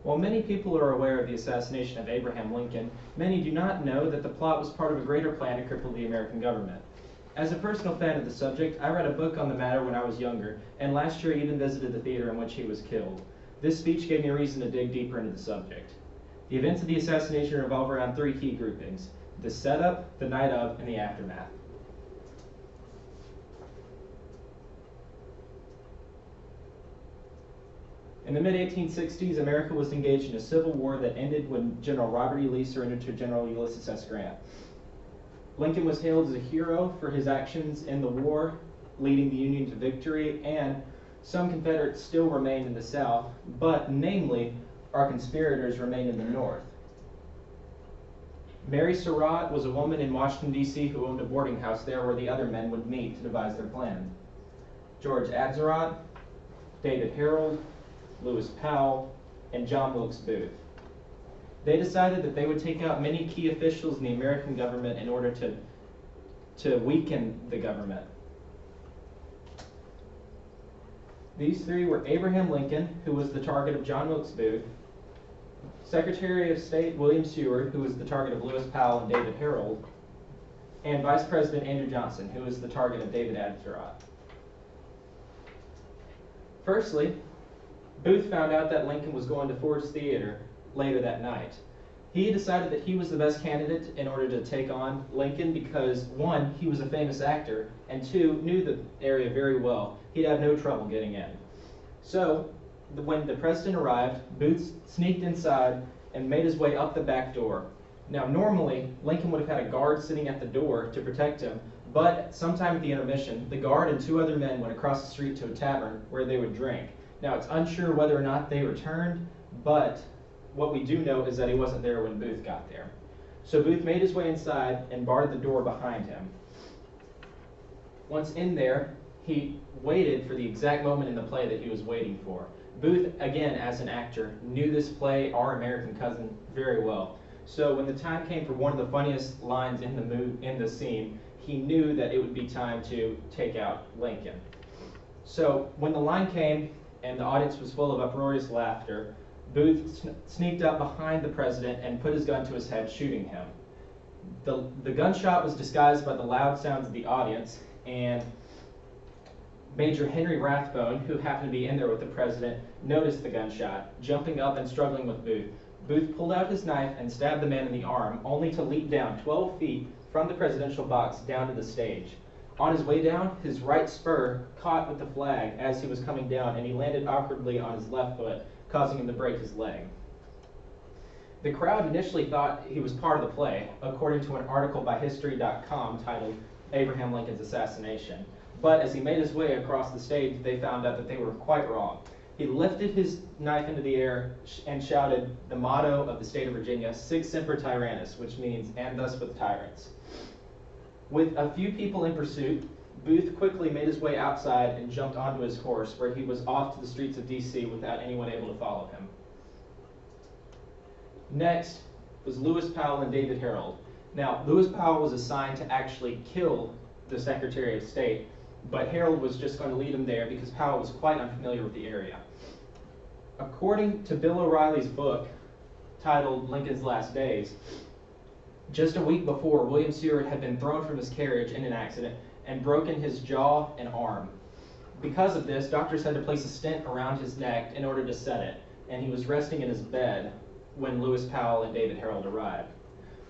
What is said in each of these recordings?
While many people are aware of the assassination of Abraham Lincoln, many do not know that the plot was part of a greater plan to cripple the American government. As a personal fan of the subject, I read a book on the matter when I was younger, and last year I even visited the theater in which he was killed. This speech gave me a reason to dig deeper into the subject. The events of the assassination revolve around three key groupings: the setup, the night of, and the aftermath. In the mid-1860s, America was engaged in a civil war that ended when General Robert E. Lee surrendered to General Ulysses S. Grant. Lincoln was hailed as a hero for his actions in the war, leading the Union to victory, and some Confederates still remained in the South, but namely, our conspirators remained in the North. Mary Surratt was a woman in Washington, D.C. who owned a boarding house there where the other men would meet to devise their plan. George Atzerodt, David Harold, Lewis Powell, and John Wilkes Booth. They decided that they would take out many key officials in the American government in order to weaken the government. These three were Abraham Lincoln, who was the target of John Wilkes Booth, Secretary of State William Seward, who was the target of Lewis Powell and David Harold, and Vice President Andrew Johnson, who was the target of David Atzerodt. Firstly, Booth found out that Lincoln was going to Ford's Theater later that night. He decided that he was the best candidate in order to take on Lincoln because, one, he was a famous actor, and two, knew the area very well. He'd have no trouble getting in. So, when the president arrived, Booth sneaked inside and made his way up the back door. Now, normally, Lincoln would have had a guard sitting at the door to protect him, but sometime at the intermission, the guard and two other men went across the street to a tavern where they would drink. Now, it's unsure whether or not they returned, but what we do know is that he wasn't there when Booth got there. So Booth made his way inside and barred the door behind him. Once in there, he waited for the exact moment in the play that he was waiting for. Booth, again, as an actor, knew this play, Our American Cousin, very well. So when the time came for one of the funniest lines in the scene, he knew that it would be time to take out Lincoln. So when the line came and the audience was full of uproarious laughter, Booth sneaked up behind the president and put his gun to his head, shooting him. The gunshot was disguised by the loud sounds of the audience, and Major Henry Rathbone, who happened to be in there with the president, noticed the gunshot, jumping up and struggling with Booth. Booth pulled out his knife and stabbed the man in the arm, only to leap down 12 feet from the presidential box down to the stage. On his way down, his right spur caught with the flag as he was coming down, and he landed awkwardly on his left foot, causing him to break his leg. The crowd initially thought he was part of the play, according to an article by History.com titled Abraham Lincoln's Assassination. But as he made his way across the stage, they found out that they were quite wrong. He lifted his knife into the air and shouted the motto of the state of Virginia, Sic Semper Tyrannis, which means, and thus with tyrants. With a few people in pursuit, Booth quickly made his way outside and jumped onto his horse, where he was off to the streets of D.C. without anyone able to follow him. Next was Lewis Powell and David Harold. Now, Lewis Powell was assigned to actually kill the Secretary of State, but Harold was just going to lead him there because Powell was quite unfamiliar with the area. According to Bill O'Reilly's book, titled Lincoln's Last Days, just a week before, William Seward had been thrown from his carriage in an accident and broken his jaw and arm. Because of this, doctors had to place a stent around his neck in order to set it, and he was resting in his bed when Lewis Powell and David Harold arrived.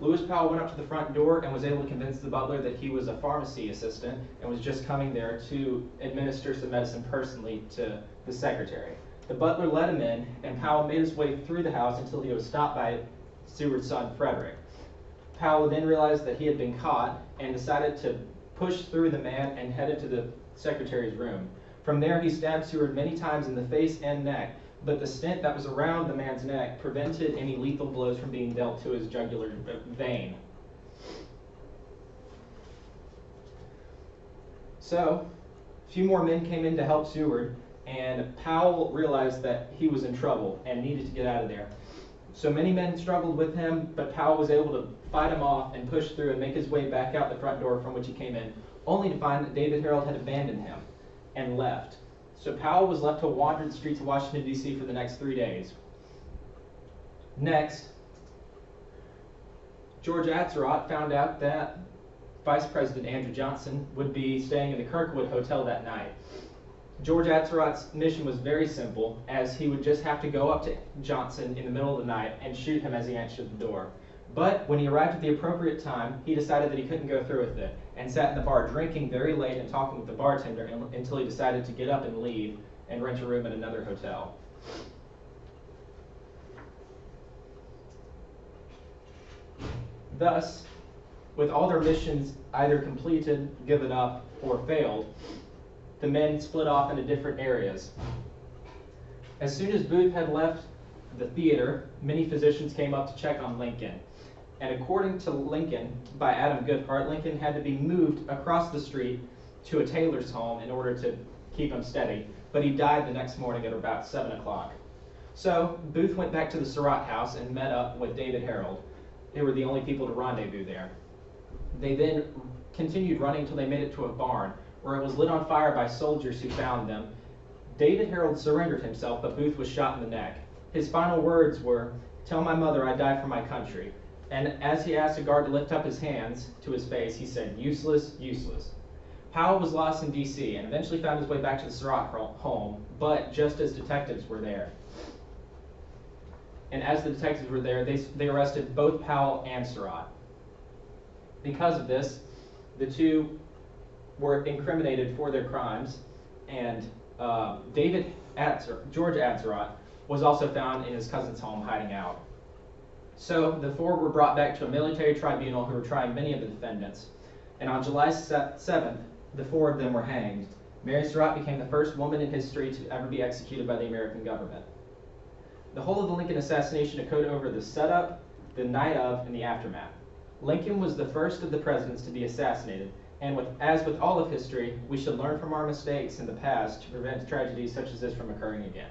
Lewis Powell went up to the front door and was able to convince the butler that he was a pharmacy assistant and was just coming there to administer some medicine personally to the secretary. The butler let him in, and Powell made his way through the house until he was stopped by Seward's son, Frederick. Powell then realized that he had been caught and decided to push through the man and head into the secretary's room. From there, he stabbed Seward many times in the face and neck, but the stent that was around the man's neck prevented any lethal blows from being dealt to his jugular vein. So, a few more men came in to help Seward, and Powell realized that he was in trouble and needed to get out of there. So many men struggled with him, but Powell was able to fight him off and push through and make his way back out the front door from which he came in, only to find that David Harold had abandoned him and left. So Powell was left to wander the streets of Washington, D.C. for the next 3 days. Next, George Atzerodt found out that Vice President Andrew Johnson would be staying in the Kirkwood Hotel that night. George Atzerodt's mission was very simple, as he would just have to go up to Johnson in the middle of the night and shoot him as he answered the door. But when he arrived at the appropriate time, he decided that he couldn't go through with it, and sat in the bar drinking very late and talking with the bartender until he decided to get up and leave and rent a room at another hotel. Thus, with all their missions either completed, given up, or failed, the men split off into different areas. As soon as Booth had left the theater, many physicians came up to check on Lincoln. And according to Lincoln, by Adam Goodhart, Lincoln had to be moved across the street to a tailor's home in order to keep him steady, but he died the next morning at about 7 o'clock. So Booth went back to the Surratt house and met up with David Harold. They were the only people to rendezvous there. They then continued running until they made it to a barn, where it was lit on fire by soldiers who found them. David Harold surrendered himself, but Booth was shot in the neck. His final words were, "Tell my mother I die for my country." And as he asked a guard to lift up his hands to his face, he said, "Useless, useless." Powell was lost in D.C. and eventually found his way back to the Surratt home, but just as detectives were there. And as the detectives were there, they arrested both Powell and Surratt. Because of this, the two were incriminated for their crimes, and George Atzerodt was also found in his cousin's home hiding out. So the four were brought back to a military tribunal who were trying many of the defendants, and on July 7th, the four of them were hanged. Mary Surratt became the first woman in history to ever be executed by the American government. The whole of the Lincoln assassination occurred over the setup, the night of, and the aftermath. Lincoln was the first of the presidents to be assassinated, and as with all of history, we should learn from our mistakes in the past to prevent tragedies such as this from occurring again.